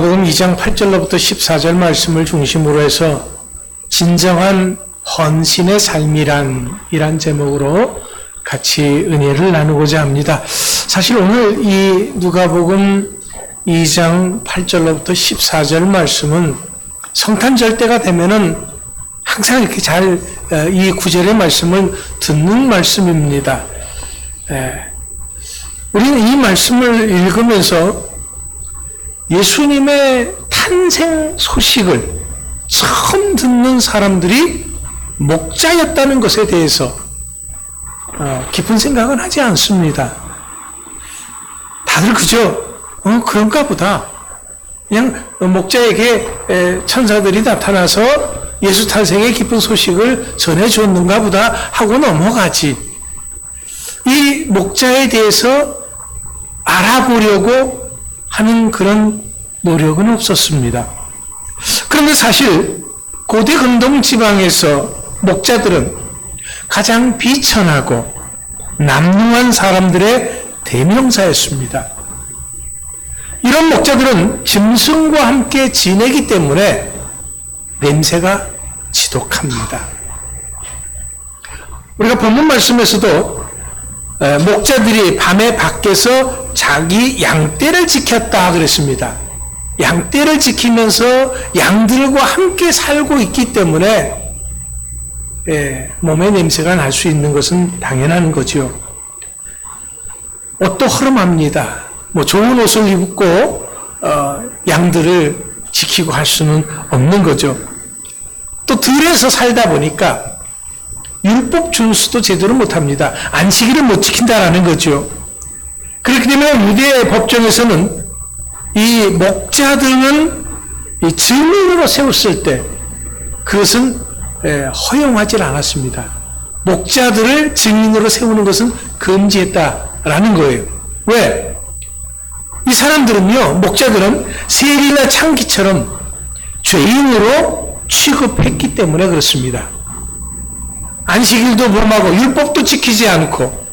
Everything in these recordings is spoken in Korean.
마가복음 2장 8절로부터 14절 말씀을 중심으로 해서 진정한 헌신의 삶이란 제목으로 같이 은혜를 나누고자 합니다. 사실 오늘 이 누가복음 2장 8절로부터 14절 말씀은 성탄절 때가 되면은 항상 이렇게 잘 이 구절의 말씀을 듣는 말씀입니다. 우리는 이 말씀을 읽으면서 예수님의 탄생 소식을 처음 듣는 사람들이 목자였다는 것에 대해서 깊은 생각은 하지 않습니다. 다들 그저 그런가 보다. 그냥 목자에게 천사들이 나타나서 예수 탄생의 깊은 소식을 전해줬는가 보다 하고 넘어가지. 이 목자에 대해서 알아보려고 하는 그런 노력은 없었습니다. 그런데 사실 고대 근동 지방에서 목자들은 가장 비천하고 남루한 사람들의 대명사였습니다. 이런 목자들은 짐승과 함께 지내기 때문에 냄새가 지독합니다. 우리가 본문 말씀에서도 목자들이 밤에 밖에서 자기 양떼를 지켰다 그랬습니다. 양떼를 지키면서 양들과 함께 살고 있기 때문에 몸의 냄새가 날 수 있는 것은 당연한 거죠. 옷도 허름합니다. 좋은 옷을 입고 양들을 지키고 할 수는 없는 거죠. 또 들에서 살다 보니까 율법 준수도 제대로 못합니다. 안식일을 못 지킨다라는 거죠. 그렇기 때문에 유대 법정에서는 이 목자들은 이 증인으로 세웠을 때 그것은 허용하지 않았습니다. 목자들을 증인으로 세우는 것은 금지했다라는 거예요. 왜? 이 사람들은요, 목자들은 세리나 창기처럼 죄인으로 취급했기 때문에 그렇습니다. 안식일도 범하고 율법도 지키지 않고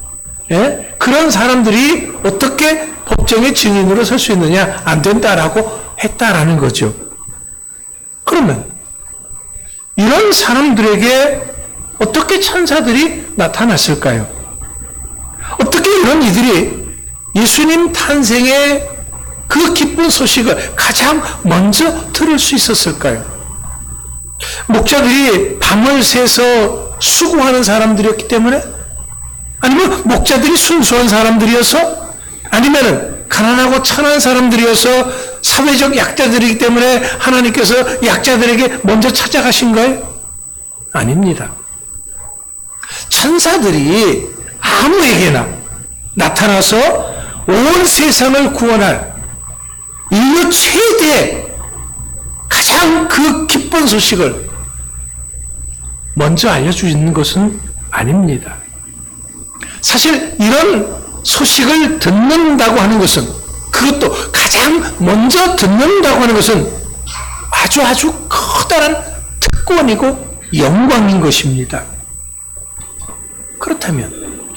그런 사람들이 어떻게 법정의 증인으로 설 수 있느냐? 안 된다라고 했다라는 거죠. 그러면 이런 사람들에게 어떻게 천사들이 나타났을까요? 어떻게 이런 이들이 예수님 탄생의 그 기쁜 소식을 가장 먼저 들을 수 있었을까요? 목자들이 밤을 새서 수고하는 사람들이었기 때문에? 아니면 목자들이 순수한 사람들이어서? 아니면 가난하고 천한 사람들이어서 사회적 약자들이기 때문에 하나님께서 약자들에게 먼저 찾아가신 거예요? 아닙니다. 천사들이 아무에게나 나타나서 온 세상을 구원할 인류 최대 가장 그 기쁜 소식을 먼저 알려주는 것은 아닙니다. 사실 이런 소식을 듣는다고 하는 것은, 그것도 가장 먼저 듣는다고 하는 것은 아주 커다란 특권이고 영광인 것입니다. 그렇다면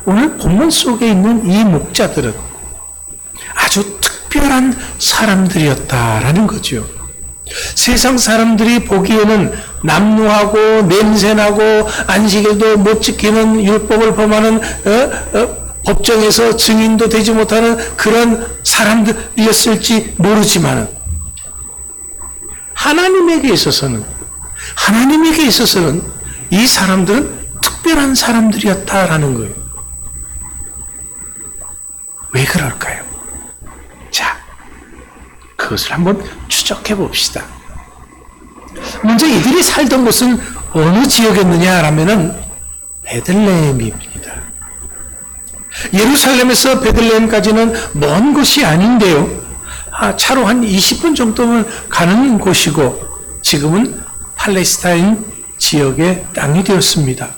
오늘 본문 속에 있는 이 목자들은 아주 특별한 사람들이었다라는 거죠. 세상 사람들이 보기에는 남루하고 냄새나고 안식일도 못 지키는 율법을 범하는 법정에서 증인도 되지 못하는 그런 사람들이었을지 모르지만 하나님에게 있어서는 이 사람들은 특별한 사람들이었다라는 거예요. 왜 그럴까요? 자, 그것을 한번 추적해 봅시다. 먼저 이들이 살던 곳은 어느 지역이었느냐라면은 베들레헴입니다. 예루살렘에서 베들레헴까지는 먼 곳이 아닌데요. 차로 한 20분 정도면 가는 곳이고 지금은 팔레스타인 지역의 땅이 되었습니다.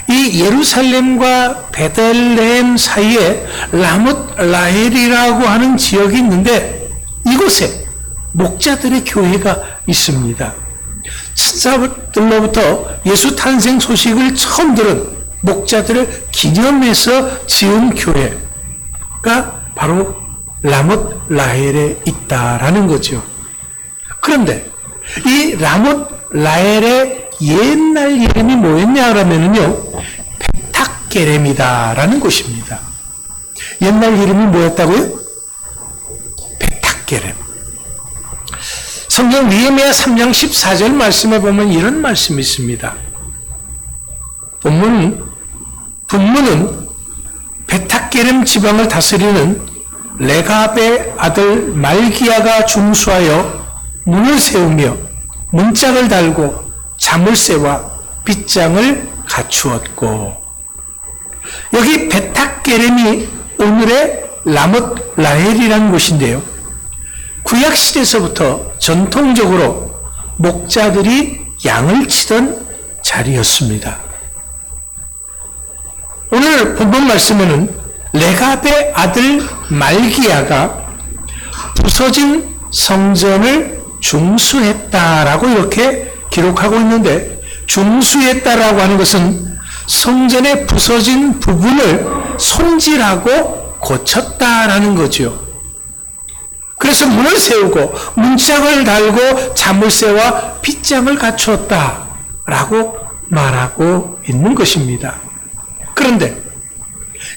이 예루살렘과 베들레헴 사이에 라못 라헬이라고 하는 지역이 있는데 이곳에 목자들의 교회가 있습니다. 천사들로부터 예수 탄생 소식을 처음 들은 목자들을 기념해서 지은 교회가 바로 라못 라헬에 있다라는 거죠. 그런데 이 라못 라헬의 옛날 이름이 뭐였냐 그러면요, 베탁게렘이다라는 곳입니다. 옛날 이름이 뭐였다고요? 베탁게렘. 성경 느헤미야 3장 14절 말씀에 보면 이런 말씀이 있습니다. 분문은 베탁게렘 지방을 다스리는 레갑의 아들 말기야가 중수하여 문을 세우며 문짝을 달고 자물쇠와 빗장을 갖추었고, 여기 베탁게렘이 오늘의 라못 라헬이라는 곳인데요, 구약시대에서부터 전통적으로 목자들이 양을 치던 자리였습니다. 오늘 본문 말씀에는 레갑의 아들 말기야가 부서진 성전을 중수했다라고 이렇게 기록하고 있는데, 중수했다라고 하는 것은 성전의 부서진 부분을 손질하고 고쳤다라는 거죠. 그래서 문을 세우고 문짝을 달고 자물쇠와 빗장을 갖추었다라고 말하고 있는 것입니다. 그런데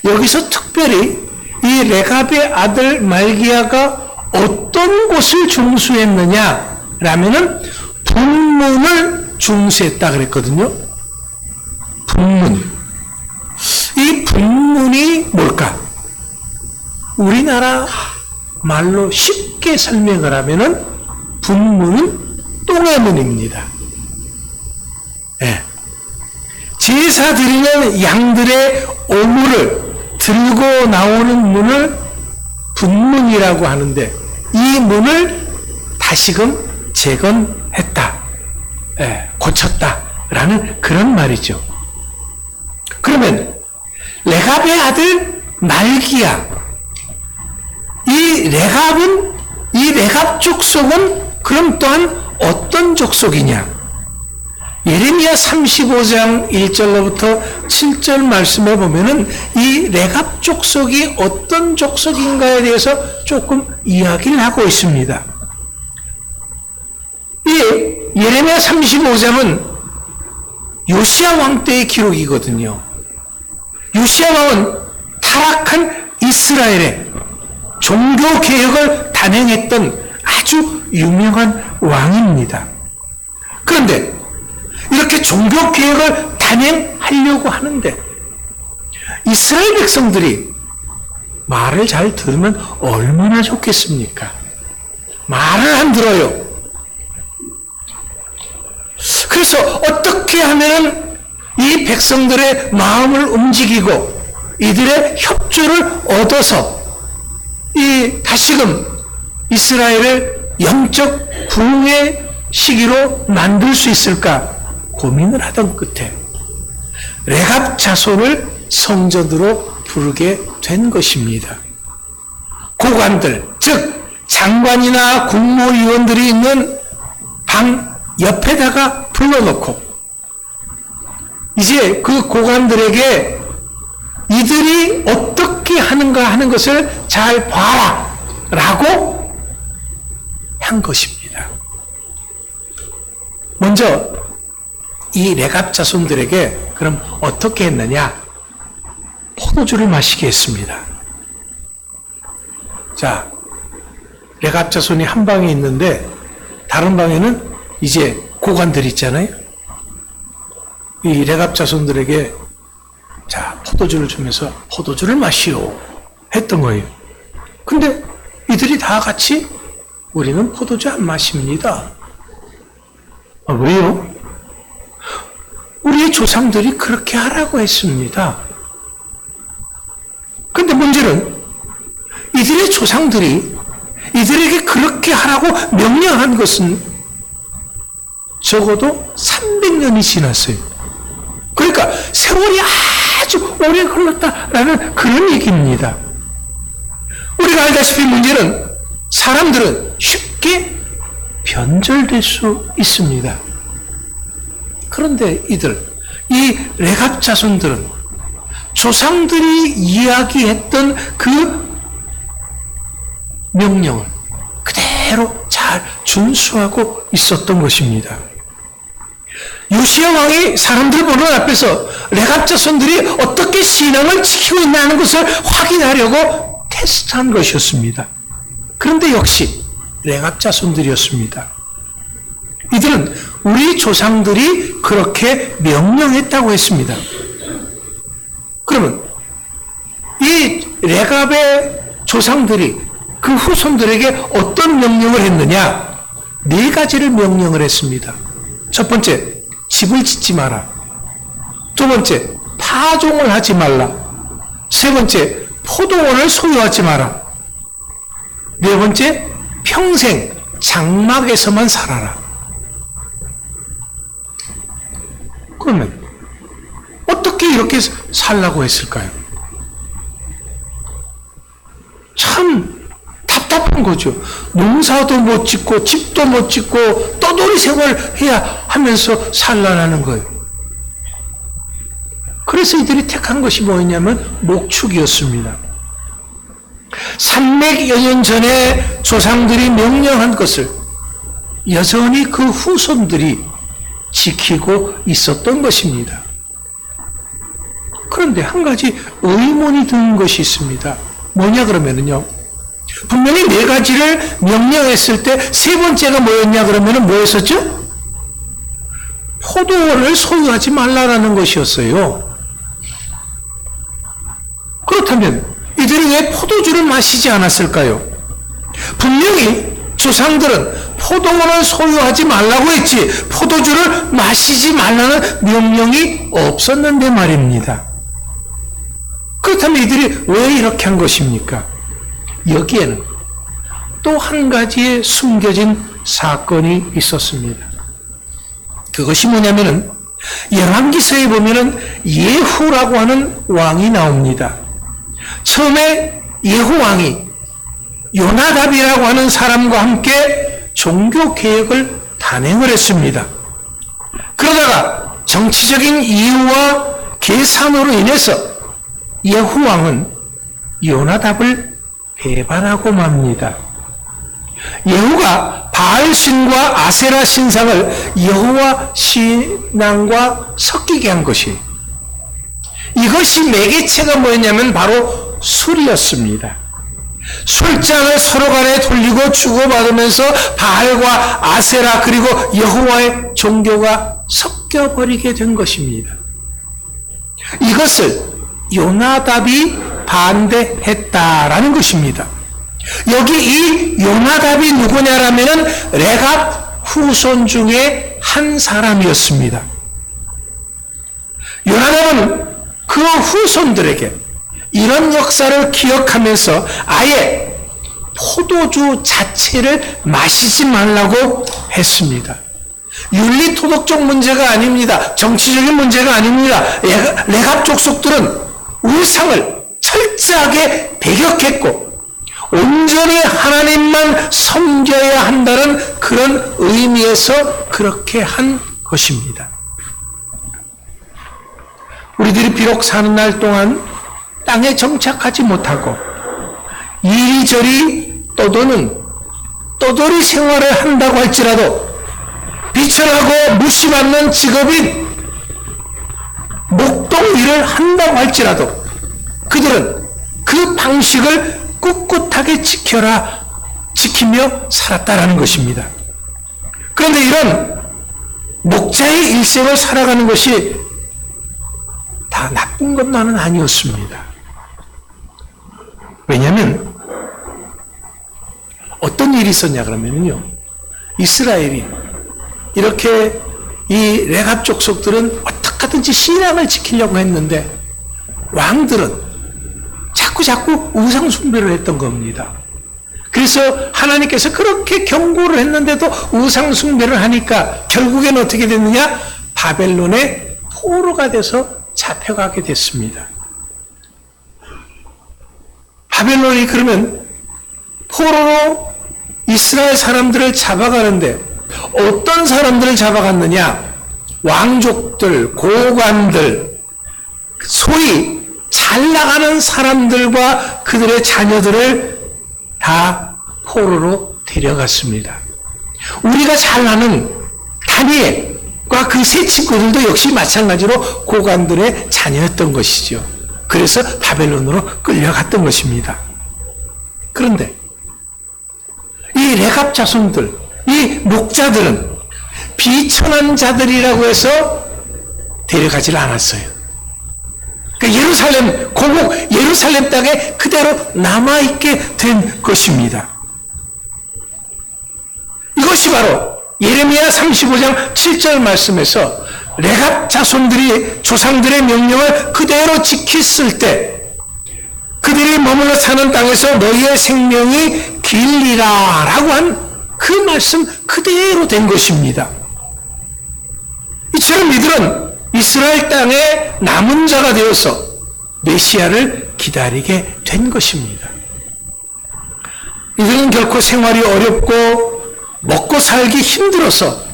여기서 특별히 이 레갑의 아들 말기야가 어떤 곳을 중수했느냐라면은 분문을 중수했다 그랬거든요. 분문. 이 분문이 뭘까? 우리나라 말로 쉽게 설명을 하면은 분문은 똥의 문입니다. 네. 제사 드리는 양들의 오물을 들고 나오는 문을 분문이라고 하는데, 이 문을 다시금 재건했다, 고쳤다라는 그런 말이죠. 그러면 레갑의 아들 말기야, 이 레갑 족속은 그럼 또한 어떤 족속이냐? 예레미야 35장 1절로부터 7절 말씀에 보면은 이 레갑 족속이 어떤 족속인가에 대해서 조금 이야기를 하고 있습니다. 이 예레미야 35장은 요시야 왕 때의 기록이거든요. 요시야 왕은 타락한 이스라엘의 종교 개혁을 단행했던 아주 유명한 왕입니다. 그런데 이렇게 종교 개혁을 단행하려고 하는데 이스라엘 백성들이 말을 잘 들으면 얼마나 좋겠습니까? 말을 안 들어요. 그래서 어떻게 하면 이 백성들의 마음을 움직이고 이들의 협조를 얻어서 다시금 이스라엘을 영적 부흥의 시기로 만들 수 있을까 고민을 하던 끝에 레갑 자손을 성전으로 부르게 된 것입니다. 고관들, 즉 장관이나 국무위원들이 있는 방 옆에다가 불러놓고 이제 그 고관들에게 이들이 어떻게 하는가 하는 것을 잘 봐라 라고 한 것입니다. 먼저 이 레갑 자손들에게 그럼 어떻게 했느냐? 포도주를 마시게 했습니다. 자, 레갑 자손이 한 방에 있는데 다른 방에는 이제 고관들이 있잖아요. 이 레갑 자손들에게 자, 포도주를 주면서 포도주를 마시오 했던 거예요. 근데 이들이 다 같이 우리는 포도주 안 마십니다. 왜요? 우리의 조상들이 그렇게 하라고 했습니다. 근데 문제는 이들의 조상들이 이들에게 그렇게 하라고 명령한 것은 적어도 300년이 지났어요. 그러니까 세월이 아주 오래 흘렀다라는 그런 얘기입니다. 우리가 알다시피 문제는 사람들은 쉽게 변절될 수 있습니다. 그런데 이 레갑 자손들은 조상들이 이야기했던 그 명령을 그대로 잘 준수하고 있었던 것입니다. 요시야 왕이 사람들 보는 앞에서 레갑 자손들이 어떻게 신앙을 지키고 있냐는 것을 확인하려고 테스트한 것이었습니다. 그런데 역시 레갑 자손들이었습니다. 이들은 우리 조상들이 그렇게 명령했다고 했습니다. 그러면 이 레갑의 조상들이 그 후손들에게 어떤 명령을 했느냐? 4가지를 명령을 했습니다. 첫 번째, 집을 짓지 마라. 두 번째, 파종을 하지 말라. 세 번째, 포도원을 소유하지 마라. 네 번째, 평생 장막에서만 살아라. 그러면 어떻게 이렇게 살라고 했을까요? 참 답답한 거죠. 농사도 못 짓고 집도 못 짓고 떠돌이 생활해야 하면서 살라는 거예요. 그래서 이들이 택한 것이 뭐였냐면 목축이었습니다. 300여 년 전에 조상들이 명령한 것을 여전히 그 후손들이 지키고 있었던 것입니다. 그런데 한 가지 의문이 드는 것이 있습니다. 뭐냐 그러면은요. 분명히 4가지를 명령했을 때 세 번째가 뭐였냐 그러면은 뭐였었죠? 포도원을 소유하지 말라라는 것이었어요. 그렇다면 이들이 왜 포도주를 마시지 않았을까요? 분명히 조상들은 포도원을 소유하지 말라고 했지 포도주를 마시지 말라는 명령이 없었는데 말입니다. 그렇다면 이들이 왜 이렇게 한 것입니까? 여기에는 또 한 가지의 숨겨진 사건이 있었습니다. 그것이 뭐냐면은 열왕기서에 보면은 예후라고 하는 왕이 나옵니다. 처음에 예후 왕이 요나답이라고 하는 사람과 함께 종교 개혁을 단행을 했습니다. 그러다가 정치적인 이유와 계산으로 인해서 예후 왕은 요나답을 배반하고 맙니다. 예후가 바알 신과 아세라 신상을 여호와 신앙과 섞이게 한 것이 이것이 매개체가 뭐였냐면 바로 술이었습니다. 술잔을 서로 간에 돌리고 주고받으면서 바알과 아세라 그리고 여호와의 종교가 섞여버리게 된 것입니다. 이것을 요나답이 반대했다라는 것입니다. 여기 이 요나답이 누구냐라면은 레갑 후손 중에 한 사람이었습니다. 요나답은 그 후손들에게 이런 역사를 기억하면서 아예 포도주 자체를 마시지 말라고 했습니다. 윤리토덕적 문제가 아닙니다. 정치적인 문제가 아닙니다. 레갑 족속들은 우상을 철저하게 배격했고 온전히 하나님만 섬겨야 한다는 그런 의미에서 그렇게 한 것입니다. 우리들이 비록 사는 날 동안 땅에 정착하지 못하고 이리저리 떠도는 떠돌이 생활을 한다고 할지라도 비천하고 무시받는 직업인 목동 일을 한다고 할지라도 그들은 그 방식을 꿋꿋하게 지키며 살았다라는 것입니다. 그런데 이런 목자의 일생을 살아가는 것이 다 나쁜 것만은 아니었습니다. 왜냐하면 어떤 일이 있었냐 그러면요, 이스라엘이 이렇게 이 레갑 족속들은 어떻게 하든지 신앙을 지키려고 했는데 왕들은 자꾸 우상 숭배를 했던 겁니다. 그래서 하나님께서 그렇게 경고를 했는데도 우상 숭배를 하니까 결국엔 어떻게 됐느냐? 바벨론의 포로가 돼서 잡혀가게 됐습니다. 바벨론이 그러면 포로로 이스라엘 사람들을 잡아가는데 어떤 사람들을 잡아갔느냐? 왕족들, 고관들, 소위 잘 나가는 사람들과 그들의 자녀들을 다 포로로 데려갔습니다. 우리가 잘 아는 다니엘과 그 세 친구들도 역시 마찬가지로 고관들의 자녀였던 것이죠. 그래서 바벨론으로 끌려갔던 것입니다. 그런데 이 레갑 자손들, 이 목자들은 비천한 자들이라고 해서 데려가질 않았어요. 그러니까 예루살렘, 고국 예루살렘 땅에 그대로 남아있게 된 것입니다. 이것이 바로 예레미야 35장 7절 말씀에서 레갑 자손들이 조상들의 명령을 그대로 지켰을 때 그들이 머물러 사는 땅에서 너희의 생명이 길리라 라고 한 그 말씀 그대로 된 것입니다. 이처럼 이들은 이스라엘 땅에 남은 자가 되어서 메시아를 기다리게 된 것입니다. 이들은 결코 생활이 어렵고 먹고 살기 힘들어서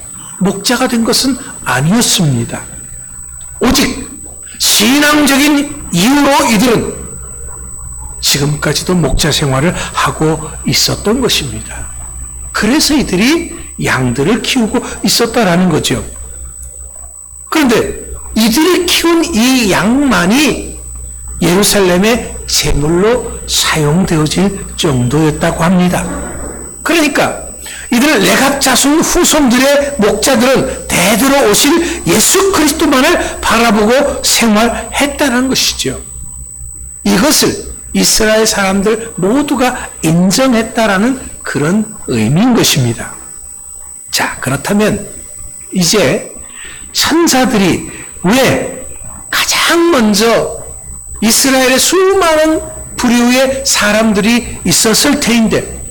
목자가 된 것은 아니었습니다. 오직 신앙적인 이유로 이들은 지금까지도 목자 생활을 하고 있었던 것입니다. 그래서 이들이 양들을 키우고 있었다라는 거죠. 그런데 이들이 키운 이 양만이 예루살렘의 제물로 사용되어질 정도였다고 합니다. 그러니까 이들 레갑 자손 후손들의 목자들은 대대로 오실 예수 그리스도만을 바라보고 생활했다는 것이죠. 이것을 이스라엘 사람들 모두가 인정했다라는 그런 의미인 것입니다. 자, 그렇다면 이제 천사들이 왜 가장 먼저 이스라엘의 수많은 부류의 사람들이 있었을 테인데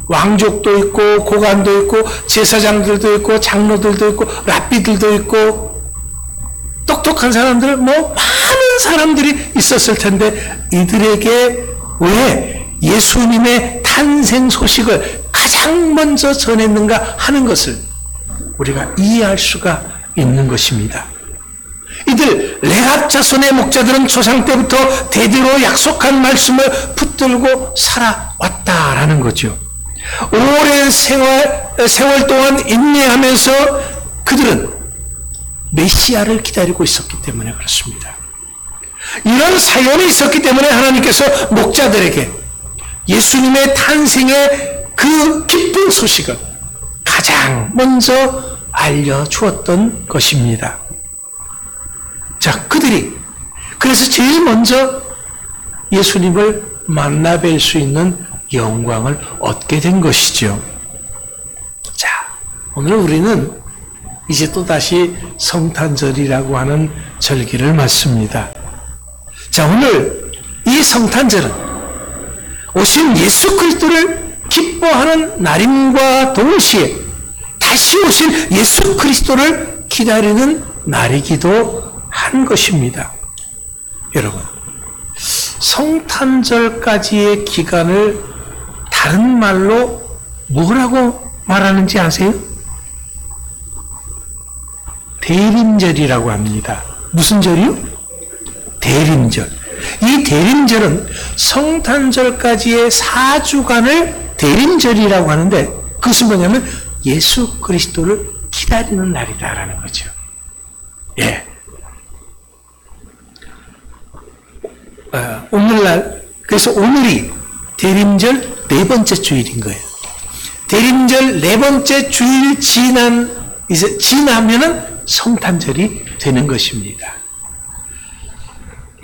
왕족도 있고 고관도 있고 제사장들도 있고 장로들도 있고 랍비들도 있고 똑똑한 사람들 많은 사람들이 있었을 텐데 이들에게 왜 예수님의 탄생 소식을 가장 먼저 전했는가 하는 것을 우리가 이해할 수가 있는 것입니다. 이들 레갑 자손의 목자들은 조상 때부터 대대로 약속한 말씀을 붙들고 살아왔다라는 거죠. 오랜 세월 동안 인내하면서 그들은 메시아를 기다리고 있었기 때문에 그렇습니다. 이런 사연이 있었기 때문에 하나님께서 목자들에게 예수님의 탄생의 그 기쁜 소식을 가장 먼저 알려주었던 것입니다. 자, 그들이 그래서 제일 먼저 예수님을 만나 뵐 수 있는 영광을 얻게 된 것이죠. 자, 오늘 우리는 이제 또다시 성탄절이라고 하는 절기를 맞습니다. 자, 오늘 이 성탄절은 오신 예수 그리스도를 기뻐하는 날임과 동시에 다시 오실 예수 그리스도를 기다리는 날이기도 한 것입니다. 여러분, 성탄절까지의 기간을 다른 말로 뭐라고 말하는지 아세요? 대림절이라고 합니다. 무슨 절이요? 대림절. 이 대림절은 성탄절까지의 4주간을 대림절이라고 하는데 그것은 뭐냐면 예수 그리스도를 기다리는 날이다라는 거죠. 예. 오늘날 그래서 오늘이 대림절 4번째 주일인 거예요. 대림절 4번째 주일 지나면은 성탄절이 되는 것입니다.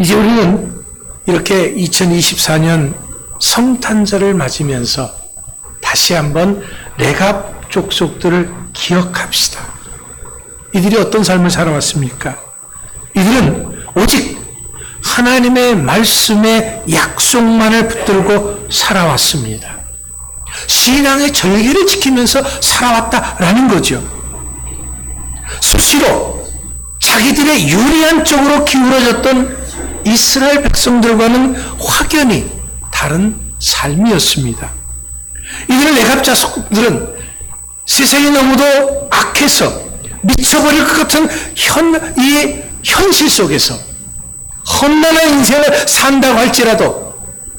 이제 우리는 이렇게 2024년 성탄절을 맞으면서 다시 한번 레갑 족속들을 기억합시다. 이들이 어떤 삶을 살아왔습니까? 이들은 오직 하나님의 말씀의 약속만을 붙들고 살아왔습니다. 신앙의 절개를 지키면서 살아왔다라는 거죠. 수시로 자기들의 유리한 쪽으로 기울어졌던 이스라엘 백성들과는 확연히 다른 삶이었습니다. 이들의 레갑 자손들은 세상이 너무도 악해서 미쳐버릴 것 같은 이 현실 속에서 험난한 인생을 산다고 할지라도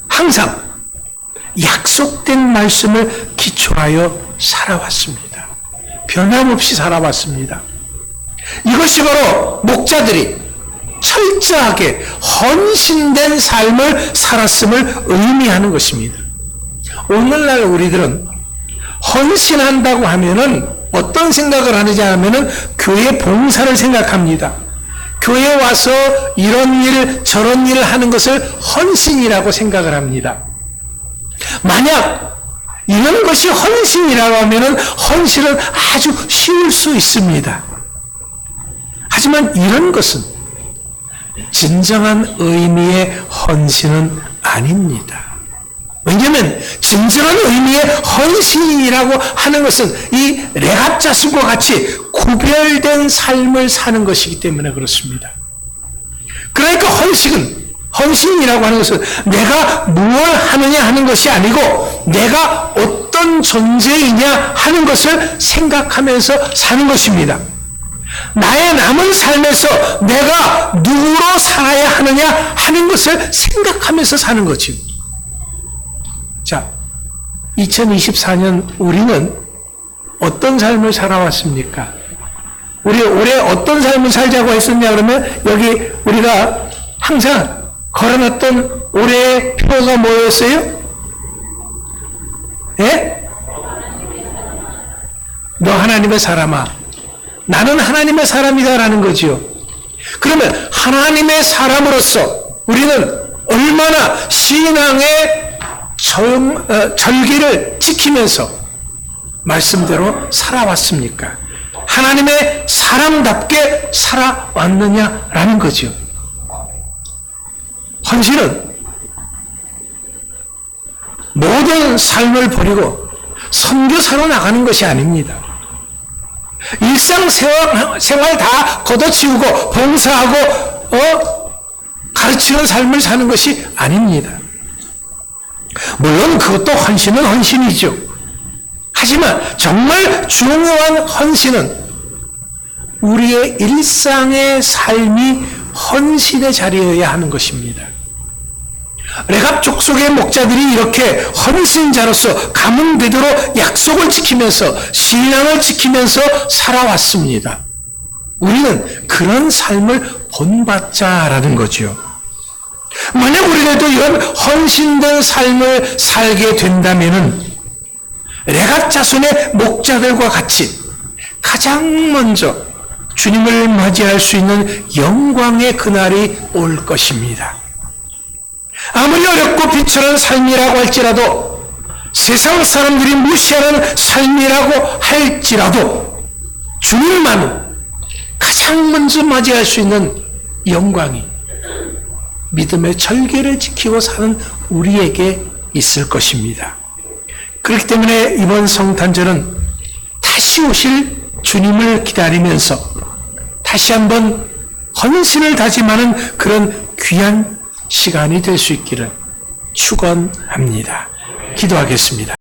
항상 약속된 말씀을 기초하여 살아왔습니다. 변함없이 살아왔습니다. 이것이 바로 목자들이 철저하게 헌신된 삶을 살았음을 의미하는 것입니다. 오늘날 우리들은 헌신한다고 하면은 어떤 생각을 하느냐 하면은 교회 봉사를 생각합니다. 교회에 와서 이런 일 저런 일을 하는 것을 헌신이라고 생각을 합니다. 만약 이런 것이 헌신이라고 하면은 헌신은 아주 쉬울 수 있습니다. 하지만 이런 것은 진정한 의미의 헌신은 아닙니다. 왜냐하면 진정한 의미의 헌신이라고 하는 것은 이 레갑자손과 같이 구별된 삶을 사는 것이기 때문에 그렇습니다. 그러니까 헌신이라고 하는 것은 내가 무엇을 하느냐 하는 것이 아니고 내가 어떤 존재이냐 하는 것을 생각하면서 사는 것입니다. 나의 남은 삶에서 내가 누구로 살아야 하느냐 하는 것을 생각하면서 사는 거죠. 자, 2024년 우리는 어떤 삶을 살아왔습니까? 우리 올해 어떤 삶을 살자고 했었냐 그러면 여기 우리가 항상 걸어놨던 올해의 표가 뭐였어요? 예? 너 하나님의 사람아. 나는 하나님의 사람이다라는 거지요. 그러면 하나님의 사람으로서 우리는 얼마나 신앙의 절기를 지키면서 말씀대로 살아왔습니까? 하나님의 사람답게 살아왔느냐라는 거죠. 헌신은 모든 삶을 버리고 선교사로 나가는 것이 아닙니다. 일상생활 다 걷어치우고 봉사하고 가르치는 삶을 사는 것이 아닙니다. 물론 그것도 헌신은 헌신이죠. 하지만 정말 중요한 헌신은 우리의 일상의 삶이 헌신의 자리여야 하는 것입니다. 레갑 족속의 목자들이 이렇게 헌신자로서 가문대대로 약속을 지키면서 신앙을 지키면서 살아왔습니다. 우리는 그런 삶을 본받자라는 거죠. 만약 우리들도 이런 헌신된 삶을 살게 된다면은 레갑 자손의 목자들과 같이 가장 먼저 주님을 맞이할 수 있는 영광의 그날이 올 것입니다. 아무리 어렵고 비천한 삶이라고 할지라도 세상 사람들이 무시하는 삶이라고 할지라도 주님만은 가장 먼저 맞이할 수 있는 영광이 믿음의 절개를 지키고 사는 우리에게 있을 것입니다. 그렇기 때문에 이번 성탄절은 다시 오실 주님을 기다리면서 다시 한번 헌신을 다짐하는 그런 귀한 시간이 될 수 있기를 축원합니다. 기도하겠습니다.